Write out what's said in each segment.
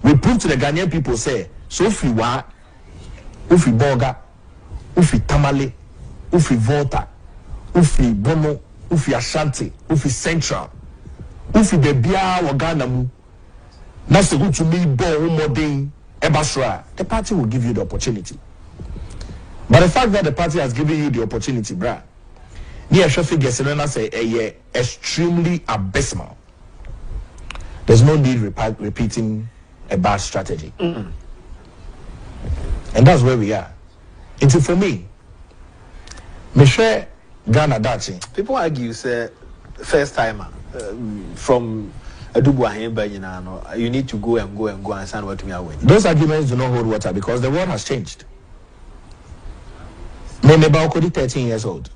We prove to the Ghanaian people, say, so if we wa, if we boga, if we tamale, if we volta, if we bono, if we ashanti, if we central, if we bebia or Ghana mu, that's the good to me, bo modern ebasra. The party will give you the opportunity. But the fact that the party has given you the opportunity, bruh, near figures say extremely abysmal. There's no need repeating a bad strategy. And that's where we are. Until for me, Michelle Ghana Dachi. People argue, say, first timer from Adubuahin, you need to go and sign what me away. Those arguments do not hold water because the world has changed. Maybe 13 years old.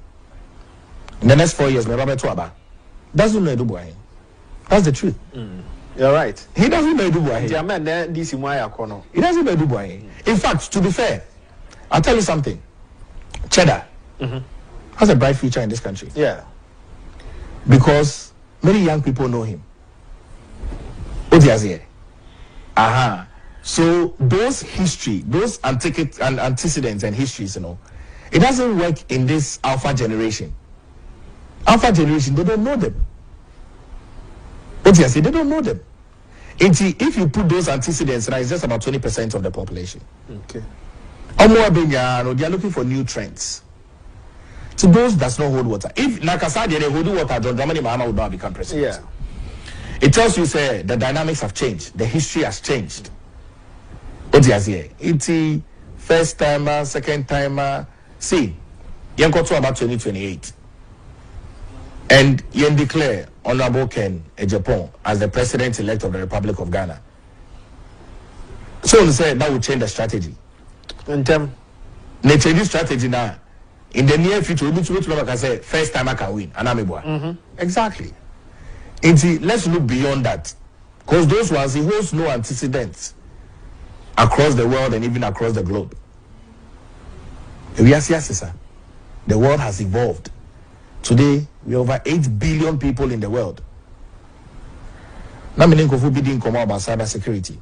In the next 4 years, maybe Tuaba doesn't know Adubuahin. That's the truth. You're right. He doesn't know Adubuahin. He doesn't know Adubuahin. In fact, to be fair, I'll tell you something. Cheddar has a bright future in this country. Yeah. Because many young people know him. Odiazie. Aha. So those history, those antecedents and histories, it doesn't work in this alpha generation. Alpha generation, they don't know them. Odiazie, they don't know them. If you put those antecedents, it's just about 20% of the population. Okay. They are looking for new trends. So those does not hold water. If Nakasadi they hold water, John Dramani Mahama would not become president. Yeah. It tells you, say, the dynamics have changed, the history has changed. It's first timer, second timer. See, you got to about 2028. And you declare Honorable Ken Agyapong as the president-elect of the Republic of Ghana. So they say that will change the strategy. In terms, they change the strategy now. In the near future, we can say first time I can win. Exactly. Let's look beyond that. Because those ones, he holds no antecedents across the world and even across the globe. The world has evolved. Today, we are over 8 billion people in the world. Now, I'm going to come about cyber security.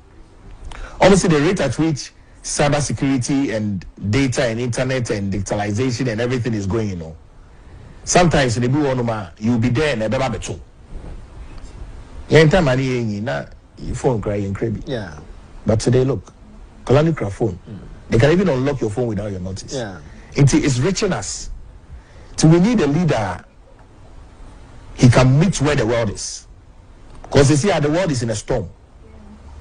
Obviously, the rate at which cyber security and data and internet and digitalization and everything is going, sometimes you'll be there and never be too. Phone crying crazy. Yeah. But today, look, Collàpse phone. They can even unlock your phone without your notice. Yeah. It's reaching us. So we need a leader. He can meet where the world is. Because you see how the world is in a storm.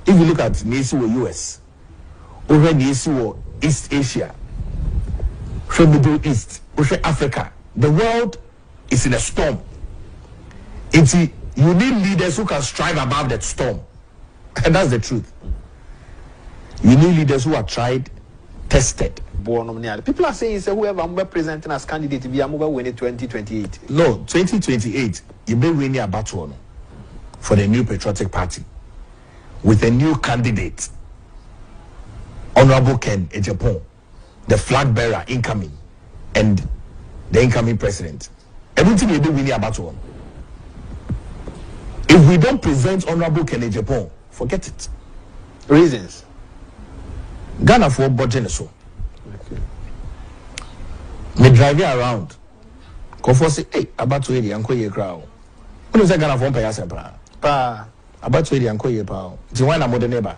If you look at Nisi US, over Nisi East Asia, from Middle East, over Africa, the world is in a storm. You need leaders who can strive above that storm. And that's the truth. You need leaders who are tried, tested. People are saying, say, whoever I'm representing as candidate, I'm going to win it 2028. No, 2028, you may win a battle for the new patriotic party with a new candidate, Honorable Ken Agyapong, the flag bearer incoming, and the incoming president. Everything you do, win a battle. If we don't present Honorable Ken Agyapong, forget it. Reasons. Ghana for budget so. Okay. Me drive around. Confo say, hey, about to area anko ye crowd. When say Ghana for pay asempa. Pa. About to area anko ye pa. It's when I'm the neighbor.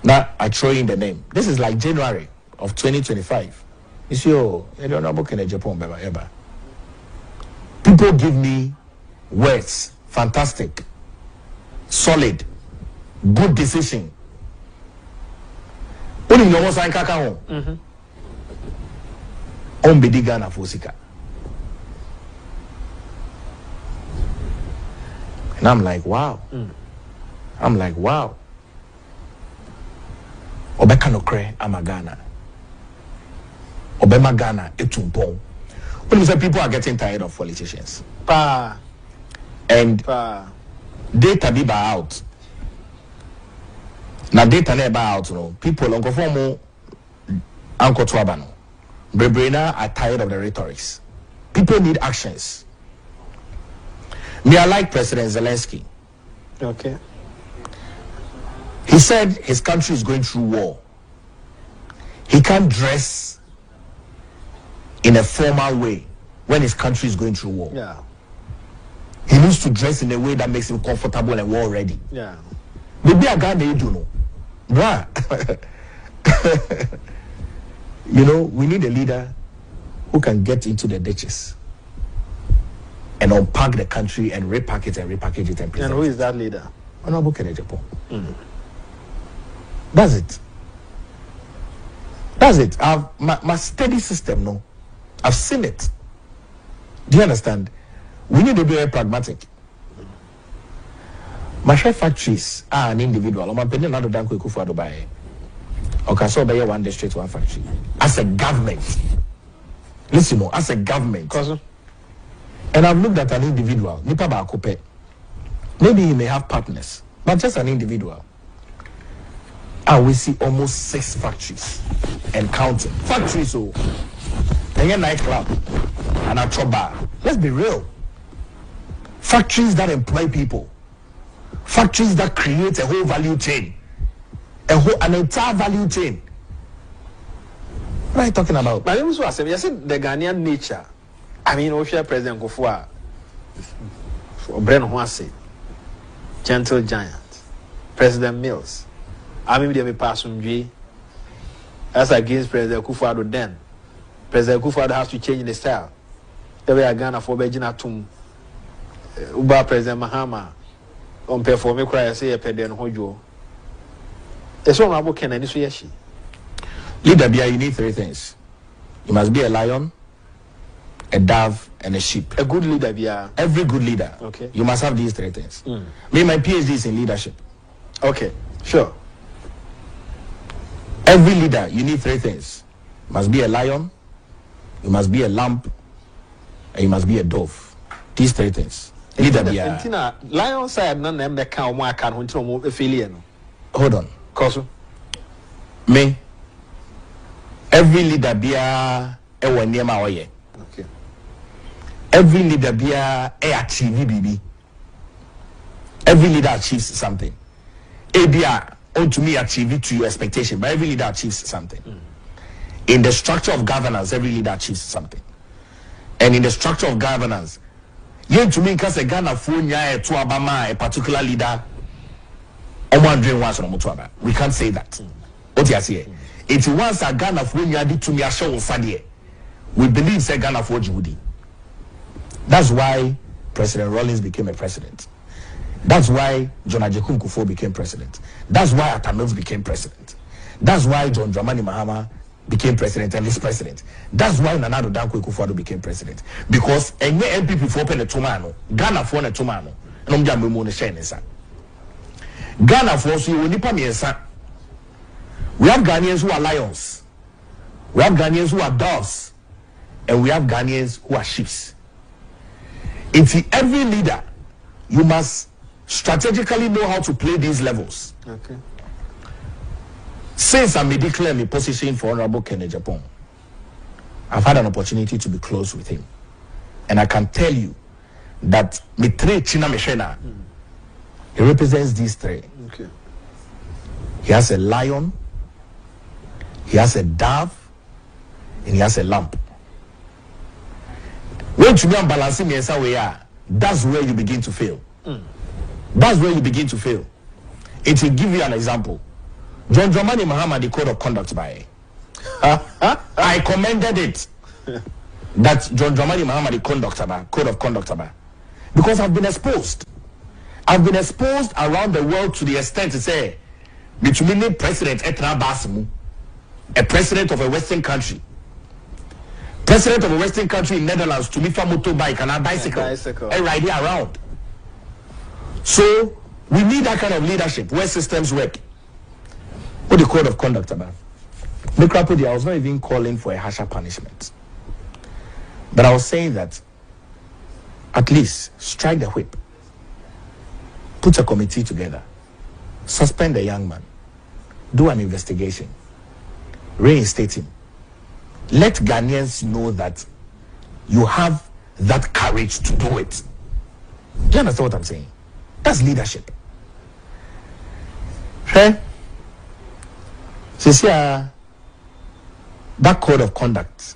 Now I throw in the name. This is like January of 2025. You see, you don't know about Agyapong ever. People give me words, fantastic, solid, good decision. Only no more sign kaka home. On bedi Ghana for sika. And I'm like, wow. I'm like, wow. Obeka no kre ama Ghana. Obema Ghana etumpong. When you say people are getting tired of politicians. Pa. And data be out. Now data never out, people on conform Uncle Twabano. Brebrena are tired of the rhetorics. People need actions. Me, I like President Zelensky. Okay. He said his country is going through war. He can't dress in a formal way when his country is going through war. Yeah. He needs to dress in a way that makes him comfortable and war ready. Yeah. Maybe a guy they do know. Bruh. You know, we need a leader who can get into the ditches and unpack the country and repack it and repackage it and present. And who is that leader? Honorable Agyapong. That's it. That's it. My steady system, no. I've seen it. Do you understand? We need to be very pragmatic. My chef factories are an individual. I'm paying another than quick for Dubai. Okay, so by one district, one factory. As a government, listen, no, as a government. And I've looked at an individual. Maybe he may have partners, but just an individual. And we see almost 6 factories and counting. Factories, so and a nightclub and a chop bar. Let's be real. Factories that employ people. Factories that create a whole value chain. An entire value chain. What are you talking about? But you said the Ghanaian nature. I mean, Osha President Kufua, Bren Hwase, Gentle Giant, President Mills. I mean, they pass on G. As against President Kufuor then. President Kufuor has to change the style. The way I Ghana for Bejina Tum. Uba President Mahama. On perform cry say a pedant hojo. It's all about Ken and Isuyashi. Leader, you need 3 things. You must be a lion, a dove, and a sheep. A good leader, yeah. Every good leader. Okay. You must have these 3 things. Me, my PhD is in leadership. Okay, sure. Every leader, you need 3 things. You must be a lion, you must be a lamb, and you must be a dove. These 3 things. Leader, lion side none them the cow more can hunter more affiliate. Hold on. Cause me. Every leader be a one near my way. Okay. Every leader be a achieve BB. Every leader achieves something. ABR to me achieve it to your expectation, but every leader achieves something. In the structure of governance, every leader achieves something. And in the structure of governance, you to me because a Ghana phone ya to Obama a particular leader. We can't say that. What you say? It's once a Ghana phone ya to me a show sadie. We believe say Ghana for Judi. That's why President Rawlings became a president. That's why John Agyapong Kufuor became president. That's why Atta Mills became president. That's why John Dramani Mahama became president and is president. That's why Nana Addo Dankwa Akufo-Addo became president. Because any NPP for pen a tomano, Ghana for a tomano, and Ghana for so you nipa miensa. We have Ghanaians who are lions, we have Ghanaians who are doves, and we have Ghanaians who are sheep. It's every leader, you must strategically know how to play these levels. Okay. Since I may declare my position for Honorable Ken Agyapong, I've had an opportunity to be close with him. And I can tell you that Mitre China Meshena, he represents these 3. Okay. He has a lion, he has a dove, and he has a lamb. When you are balancing that's where you begin to fail. That's where you begin to fail. It will give you an example. John Dramani Mahama, the code of conduct by. I commended it. That John Dramani Mahama, the code of conduct by. Because I've been exposed. I've been exposed around the world to the extent to say, between the president, Etra Basimu, a president of a Western country. President of a Western country in Netherlands to me for motorbike and a bicycle. And ride it around. So we need that kind of leadership where systems work. What the code of conduct about? I was not even calling for a harsher punishment. But I was saying that at least strike the whip. Put a committee together. Suspend the young man. Do an investigation. Reinstate him. Let Ghanaians know that you have that courage to do it. Do you understand what I'm saying? That's leadership. Hey, that code of conduct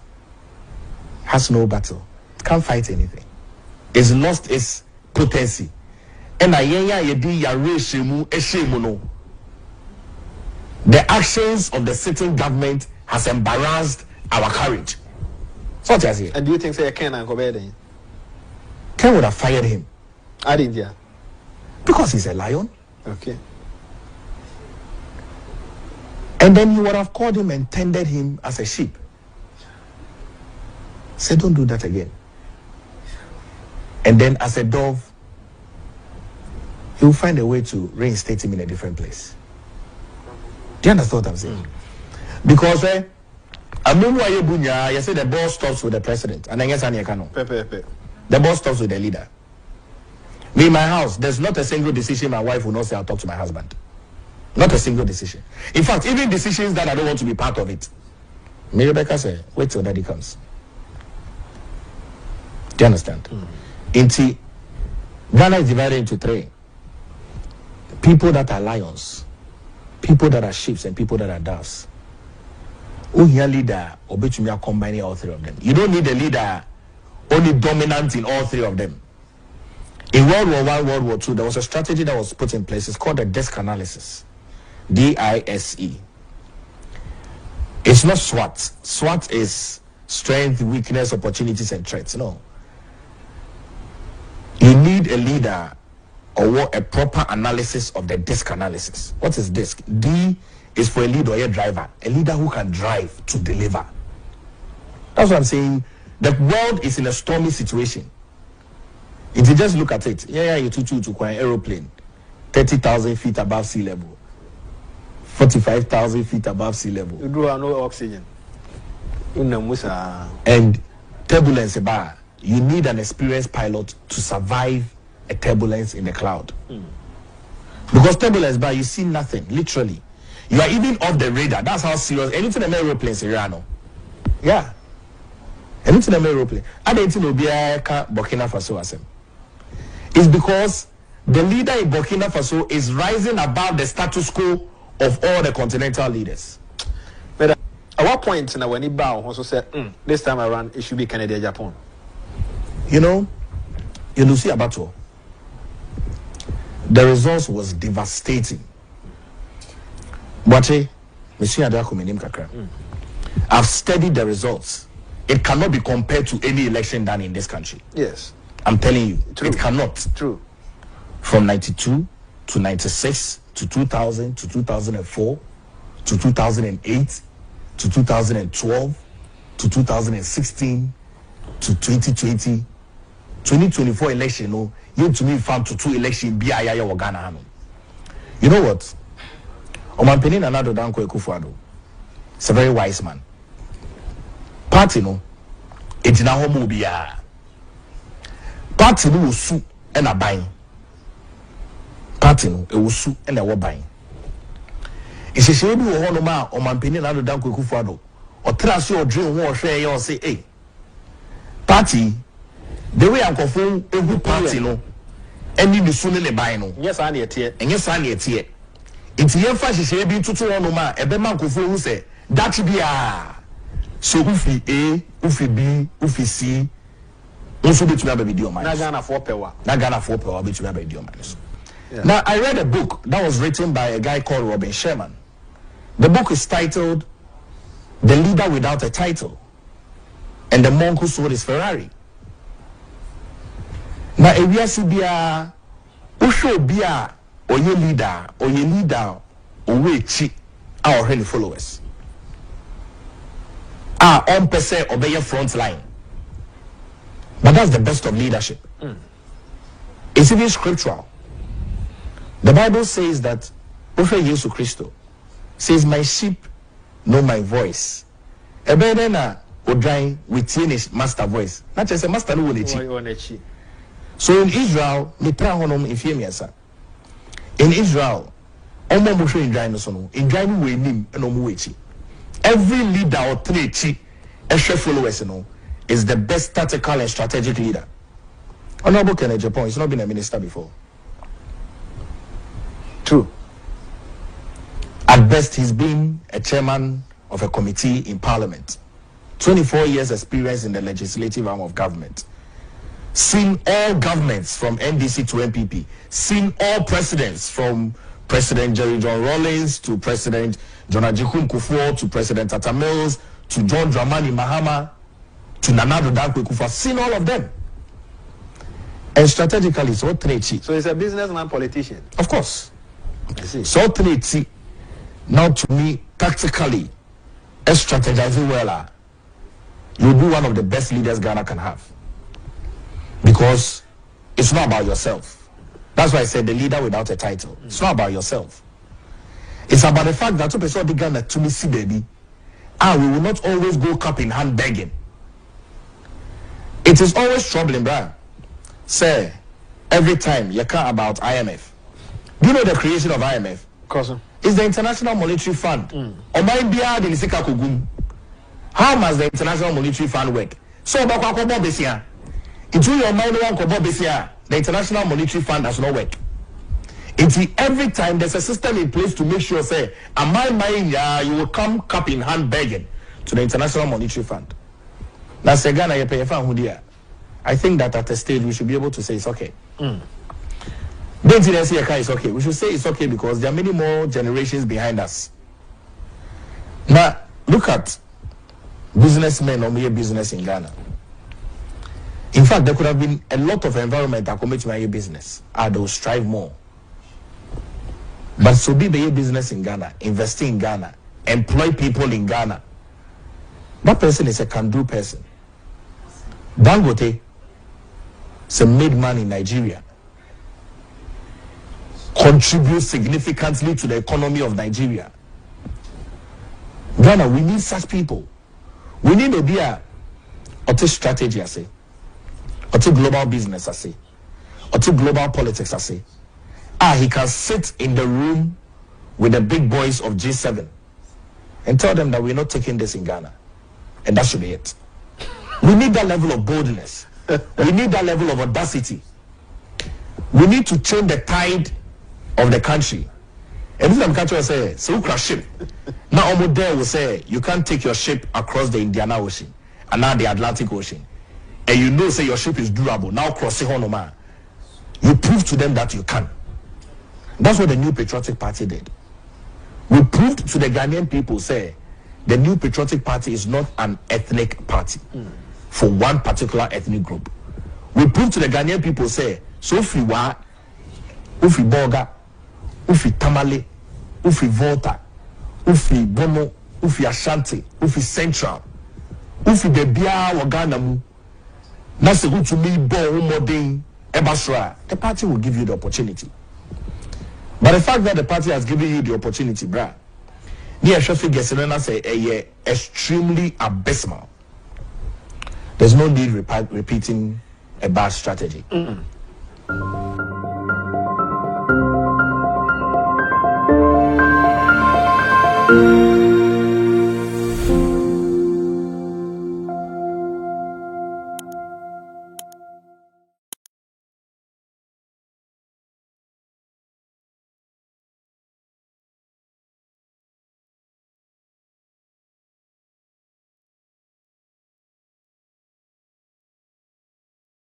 has no battle. It can't fight anything. It's lost its potency. And the actions of the sitting government has embarrassed our courage. So what I say. And do you think say Ken and Kobede? Ken would have fired him. I didn't, yeah. Because he's a lion. Okay. And then he would have called him and tended him as a sheep. Say, don't do that again. And then as a dove, he will find a way to reinstate him in a different place. Do you understand what I'm saying? Because I say the ball stops with the president. And then yes, the ball stops with the leader. Me in my house, there's not a single decision my wife will not say I'll talk to my husband. Not a single decision. In fact, even decisions that I don't want to be part of it. Me Rebecca say, wait till daddy comes. Do you understand? Ghana is divided into three. People that are lions, people that are sheep, and people that are doves. Who here leader or between are combining all three of them. You don't need a leader only dominant in all three of them. In World War I, World War II, there was a strategy that was put in place. It's called the DISC analysis. DISE. It's not SWOT. SWOT is strength, weakness, opportunities, and threats. No. You need a leader or a proper analysis of the DISC analysis. What is DISC? D is for a leader or a driver. A leader who can drive to deliver. That's what I'm saying. The world is in a stormy situation. If you just look at it, you to an aeroplane, 30,000 feet above sea level, 45,000 feet above sea level. You do have no oxygen. And turbulence bar. You need an experienced pilot to survive a turbulence in the cloud. Because turbulence bar, you see nothing, literally. You are even off the radar. That's how serious. Anything in aeroplanes, yeah. Anything in aeroplane. I don't know Burkina Faso as him. It's because the leader in Burkina Faso is rising above the status quo of all the continental leaders. But at what point now when he bow also said, this time around it should be Kennedy Agyapong? You know, see Abato. The results was devastating. But I've studied the results. It cannot be compared to any election done in this country. Yes. I'm telling you, True. It cannot. True. From 92 to 96 to 2000 to 2004 to 2008 to 2012 to 2016 to 2020, 2024 election, you to me found to two election BIA or Ghana. You know what? Omanpenin Anado Danko Ekufuado. It's a very wise man. Party it's na homo biya. Party no su and a buying. Party it will su and a buying. It's a shame you hold ma or man penny another down Kufuado or trust your dream war share or say, hey, party the way I'm confirmed a good party and you soon buy no. Yes, I need it. And yes, I need it. It's here for she be to one ma a beman who say that be a. So ufi A, ufi B, ufi C, also be to have a video man. Nagana for power. Nagana for power be to have a video man. Now I read a book that was written by a guy called Robin Sherman. The book is titled "The Leader Without a Title," and the monk who sold his Ferrari. Now if you see bia, usho bia or your leader or we our any followers. On per se obey your front line. But that's the best of leadership. It's even scriptural. The Bible says that Prophet Jesus Christ says, my sheep know my voice. Ebedena odrai with his master voice. Not just a master no one. So in Israel, in Israel, every leader or three extra followers is the best tactical and strategic leader. Honorable Kennedy Agyapong, he's not been a minister before. True. At best, he's been a chairman of a committee in parliament. 24 years experience in the legislative arm of government. Seen all governments from NDC to NPP. Seen all presidents from President Jerry John Rawlings to President John Agyapong to President Tata Mills to John Dramani Mahama to Nana Addo Dankwa Akufo. Seen all of them. And strategically, so Trechi. So he's a businessman, politician. Of course. I see. So Trechi, now to me, tactically, strategizing well, you'll be one of the best leaders Ghana can have. Because it's not about yourself. That's why I said the leader without a title. It's not about yourself. It's about the fact that to person the Ghana to me see baby. We will not always go cup in hand begging. It is always troubling, Brian. Say, every time you care about IMF. Do you know the creation of IMF? It's the International Monetary Fund. How does the International Monetary Fund work? So into your mind, the International Monetary Fund does not work. Every time there's a system in place to make sure, say, you will come cup in hand begging to the International Monetary Fund. That's a Ghana you pay a I think that at a stage we should be able to say it's okay. Don't you say it's okay? We should say it's okay because there are many more generations behind us. Now, look at businessmen or mere business in Ghana. In fact, there could have been a lot of environment that commit to my business. They will strive more. But so be the business in Ghana, invest in Ghana, employ people in Ghana. That person is a can-do person. Dangote made man in Nigeria. Contributes significantly to the economy of Nigeria. Ghana, we need such people. We need to be a strategy, I say. Or to global business, I say. Or to global politics, I say. He can sit in the room with the big boys of G7 and tell them that we're not taking this in Ghana. And that should be it. We need that level of boldness. We need that level of audacity. We need to change the tide of the country. And this country will say, so you crash ship. Now Omodé will say, you can't take your ship across the Indian Ocean and now the Atlantic Ocean. And you know, say your ship is durable. Now cross it on, you prove to them that you can. That's what the New Patriotic Party did. We proved to the Ghanaian people, say, the New Patriotic Party is not an ethnic party for one particular ethnic group. We proved to the Ghanaian people, say, so ufi wa, ufi boga, ufi tamale, ufi volta, ufi bono, ufi ashanti, ufi central, ufi bebia wagana mu, nase to me bo umoding, ebasra, the party will give you the opportunity. But the fact that the party has given you the opportunity, brah, the Ashafi Gessenena say extremely abysmal. There's no need repeating a bad strategy.